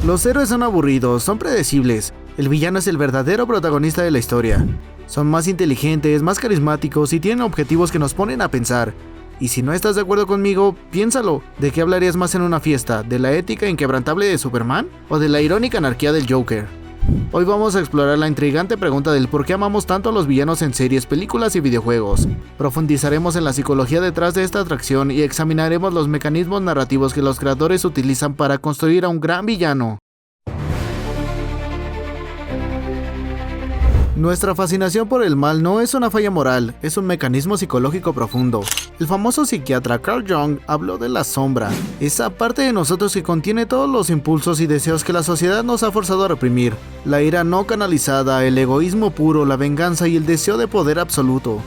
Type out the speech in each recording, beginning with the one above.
Los héroes son aburridos, son predecibles. El villano es el verdadero protagonista de la historia. Son más inteligentes, más carismáticos y tienen objetivos que nos ponen a pensar. Y si no estás de acuerdo conmigo, piénsalo. ¿De qué hablarías más en una fiesta? ¿De la ética inquebrantable de Superman? ¿O de la irónica anarquía del Joker? Hoy vamos a explorar la intrigante pregunta del por qué amamos tanto a los villanos en series, películas y videojuegos. Profundizaremos en la psicología detrás de esta atracción y examinaremos los mecanismos narrativos que los creadores utilizan para construir a un gran villano. Nuestra fascinación por el mal no es una falla moral, es un mecanismo psicológico profundo. El famoso psiquiatra Carl Jung habló de la sombra, esa parte de nosotros que contiene todos los impulsos y deseos que la sociedad nos ha forzado a reprimir. La ira no canalizada, el egoísmo puro, la venganza y el deseo de poder absoluto.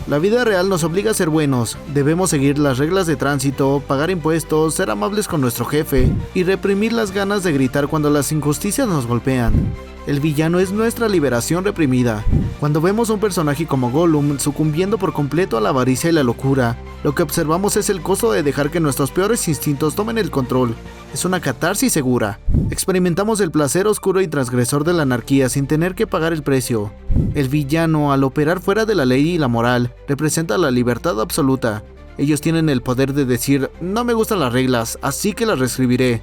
La vida real nos obliga a ser buenos, debemos seguir las reglas de tránsito, pagar impuestos, ser amables con nuestro jefe y reprimir las ganas de gritar cuando las injusticias nos golpean. El villano es nuestra liberación reprimida. Cuando vemos a un personaje como Gollum sucumbiendo por completo a la avaricia y la locura, lo que observamos es el costo de dejar que nuestros peores instintos tomen el control. Es una catarsis segura. Experimentamos el placer oscuro y transgresor de la anarquía sin tener que pagar el precio. El villano, al operar fuera de la ley y la moral, representa la libertad absoluta. Ellos tienen el poder de decir, no me gustan las reglas, así que las reescribiré.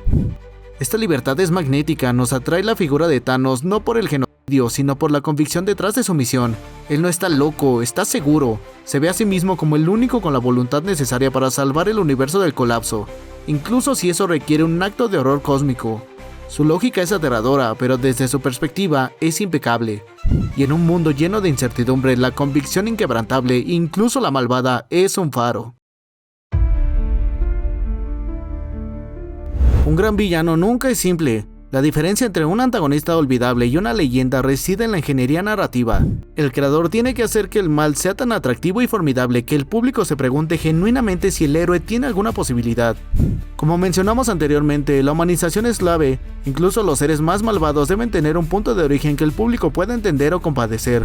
Esta libertad es magnética, nos atrae la figura de Thanos no por el genocidio, sino por la convicción detrás de su misión. Él no está loco, está seguro. Se ve a sí mismo como el único con la voluntad necesaria para salvar el universo del colapso, incluso si eso requiere un acto de horror cósmico. Su lógica es aterradora, pero desde su perspectiva es impecable. Y en un mundo lleno de incertidumbre, la convicción inquebrantable, incluso la malvada, es un faro. Un gran villano nunca es simple. La diferencia entre un antagonista olvidable y una leyenda reside en la ingeniería narrativa. El creador tiene que hacer que el mal sea tan atractivo y formidable que el público se pregunte genuinamente si el héroe tiene alguna posibilidad. Como mencionamos anteriormente, la humanización es clave. Incluso los seres más malvados deben tener un punto de origen que el público pueda entender o compadecer.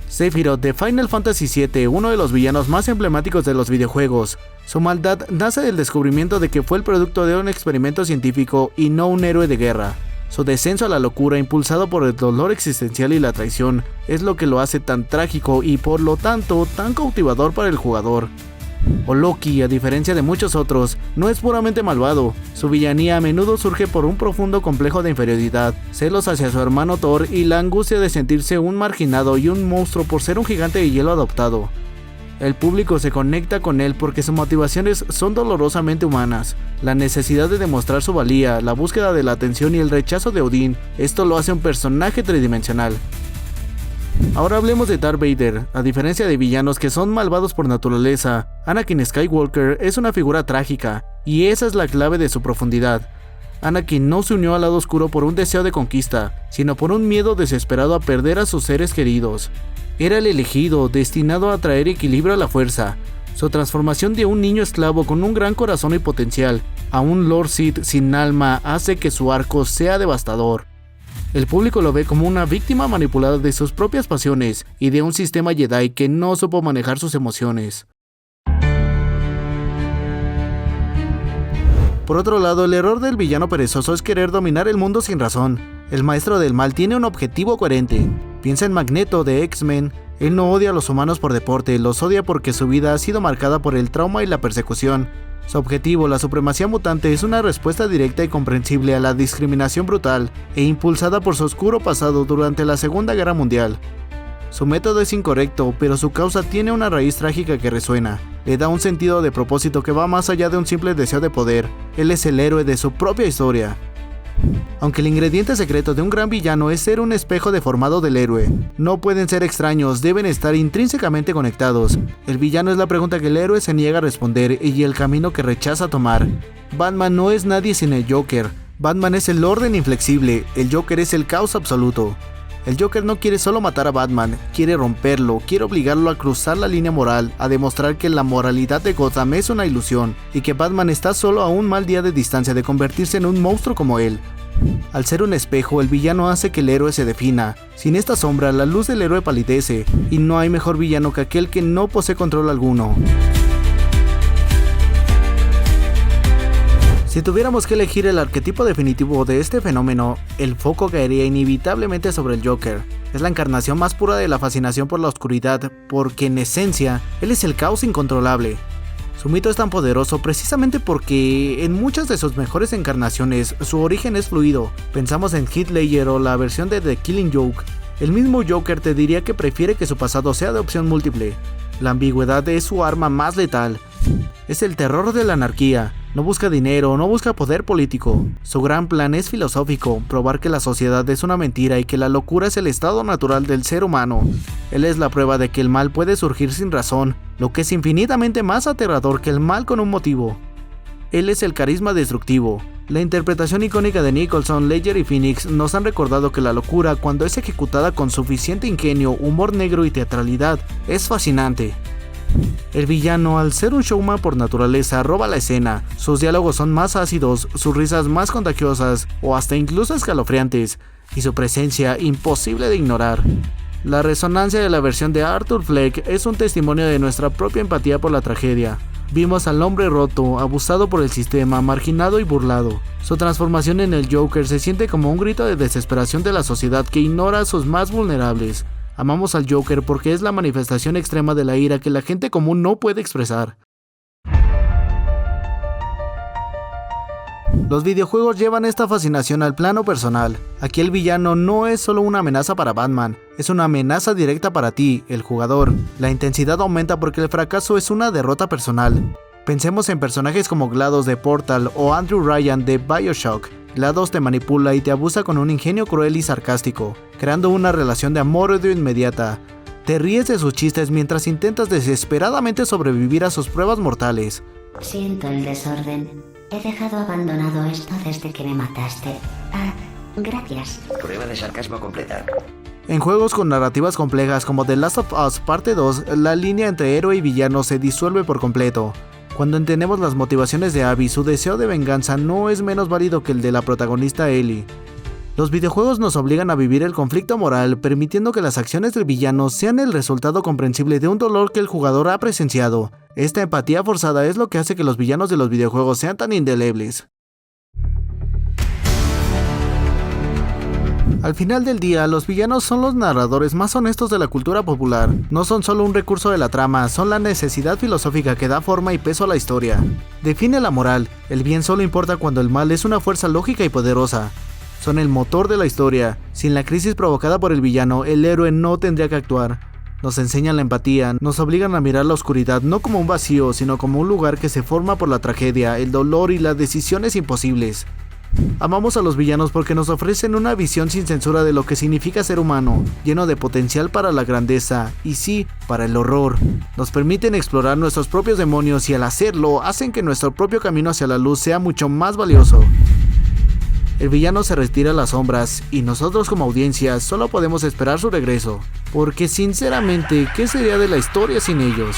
Sephiroth de Final Fantasy VII, uno de los villanos más emblemáticos de los videojuegos. Su maldad nace del descubrimiento de que fue el producto de un experimento científico y no un héroe de guerra. Su descenso a la locura, impulsado por el dolor existencial y la traición, es lo que lo hace tan trágico y por lo tanto tan cautivador para el jugador. O Loki, a diferencia de muchos otros, no es puramente malvado. Su villanía a menudo surge por un profundo complejo de inferioridad, celos hacia su hermano Thor y la angustia de sentirse un marginado y un monstruo por ser un gigante de hielo adoptado. El público se conecta con él porque sus motivaciones son dolorosamente humanas. La necesidad de demostrar su valía, la búsqueda de la atención y el rechazo de Odín, esto lo hace un personaje tridimensional. Ahora hablemos de Darth Vader. A diferencia de villanos que son malvados por naturaleza, Anakin Skywalker es una figura trágica, y esa es la clave de su profundidad. Anakin no se unió al lado oscuro por un deseo de conquista, sino por un miedo desesperado a perder a sus seres queridos. Era el elegido, destinado a traer equilibrio a la fuerza. Su transformación de un niño esclavo con un gran corazón y potencial a un Lord Sith sin alma hace que su arco sea devastador. El público lo ve como una víctima manipulada de sus propias pasiones y de un sistema Jedi que no supo manejar sus emociones. Por otro lado, el error del villano perezoso es querer dominar el mundo sin razón. El maestro del mal tiene un objetivo coherente. Piensa en Magneto de X-Men. Él no odia a los humanos por deporte, los odia porque su vida ha sido marcada por el trauma y la persecución. Su objetivo, la supremacía mutante, es una respuesta directa y comprensible a la discriminación brutal e impulsada por su oscuro pasado durante la Segunda Guerra Mundial. Su método es incorrecto, pero su causa tiene una raíz trágica que resuena. Le da un sentido de propósito que va más allá de un simple deseo de poder. Él es el héroe de su propia historia. Aunque el ingrediente secreto de un gran villano es ser un espejo deformado del héroe, no pueden ser extraños, deben estar intrínsecamente conectados. El villano es la pregunta que el héroe se niega a responder y el camino que rechaza tomar. Batman no es nadie sin el Joker. Batman es el orden inflexible, el Joker es el caos absoluto. El Joker no quiere solo matar a Batman, quiere romperlo, quiere obligarlo a cruzar la línea moral, a demostrar que la moralidad de Gotham es una ilusión y que Batman está solo a un mal día de distancia de convertirse en un monstruo como él. Al ser un espejo, el villano hace que el héroe se defina. Sin esta sombra, la luz del héroe palidece, y no hay mejor villano que aquel que no posee control alguno. Si tuviéramos que elegir el arquetipo definitivo de este fenómeno, el foco caería inevitablemente sobre el Joker. Es la encarnación más pura de la fascinación por la oscuridad, porque en esencia, él es el caos incontrolable. Su mito es tan poderoso precisamente porque en muchas de sus mejores encarnaciones su origen es fluido. Pensamos en Heath Ledger o la versión de The Killing Joke. El mismo Joker te diría que prefiere que su pasado sea de opción múltiple. La ambigüedad es su arma más letal. Es el terror de la anarquía. No busca dinero, no busca poder político. Su gran plan es filosófico, probar que la sociedad es una mentira y que la locura es el estado natural del ser humano. Él es la prueba de que el mal puede surgir sin razón, lo que es infinitamente más aterrador que el mal con un motivo. Él es el carisma destructivo. La interpretación icónica de Nicholson, Ledger y Phoenix nos han recordado que la locura, cuando es ejecutada con suficiente ingenio, humor negro y teatralidad, es fascinante. El villano, al ser un showman por naturaleza, roba la escena. Sus diálogos son más ácidos, sus risas más contagiosas o hasta incluso escalofriantes, y su presencia imposible de ignorar. La resonancia de la versión de Arthur Fleck es un testimonio de nuestra propia empatía por la tragedia. Vimos al hombre roto, abusado por el sistema, marginado y burlado. Su transformación en el Joker se siente como un grito de desesperación de la sociedad que ignora a sus más vulnerables. Amamos al Joker porque es la manifestación extrema de la ira que la gente común no puede expresar. Los videojuegos llevan esta fascinación al plano personal. Aquí el villano no es solo una amenaza para Batman, es una amenaza directa para ti, el jugador. La intensidad aumenta porque el fracaso es una derrota personal. Pensemos en personajes como GLaDOS de Portal o Andrew Ryan de BioShock. GLaDOS te manipula y te abusa con un ingenio cruel y sarcástico, creando una relación de amor-odio inmediata. Te ríes de sus chistes mientras intentas desesperadamente sobrevivir a sus pruebas mortales. Siento el desorden. He dejado abandonado esto desde que me mataste. Gracias. Prueba de sarcasmo completa. En juegos con narrativas complejas como The Last of Us Parte 2, la línea entre héroe y villano se disuelve por completo. Cuando entendemos las motivaciones de Abby, su deseo de venganza no es menos válido que el de la protagonista Ellie. Los videojuegos nos obligan a vivir el conflicto moral, permitiendo que las acciones del villano sean el resultado comprensible de un dolor que el jugador ha presenciado. Esta empatía forzada es lo que hace que los villanos de los videojuegos sean tan indelebles. Al final del día, los villanos son los narradores más honestos de la cultura popular. No son solo un recurso de la trama, son la necesidad filosófica que da forma y peso a la historia. Define la moral. El bien solo importa cuando el mal es una fuerza lógica y poderosa. Son el motor de la historia. Sin la crisis provocada por el villano, el héroe no tendría que actuar. Nos enseñan la empatía, nos obligan a mirar la oscuridad no como un vacío, sino como un lugar que se forma por la tragedia, el dolor y las decisiones imposibles. Amamos a los villanos porque nos ofrecen una visión sin censura de lo que significa ser humano, lleno de potencial para la grandeza y sí, para el horror. Nos permiten explorar nuestros propios demonios y al hacerlo hacen que nuestro propio camino hacia la luz sea mucho más valioso. El villano se retira a las sombras y nosotros como audiencia solo podemos esperar su regreso, porque sinceramente, ¿qué sería de la historia sin ellos?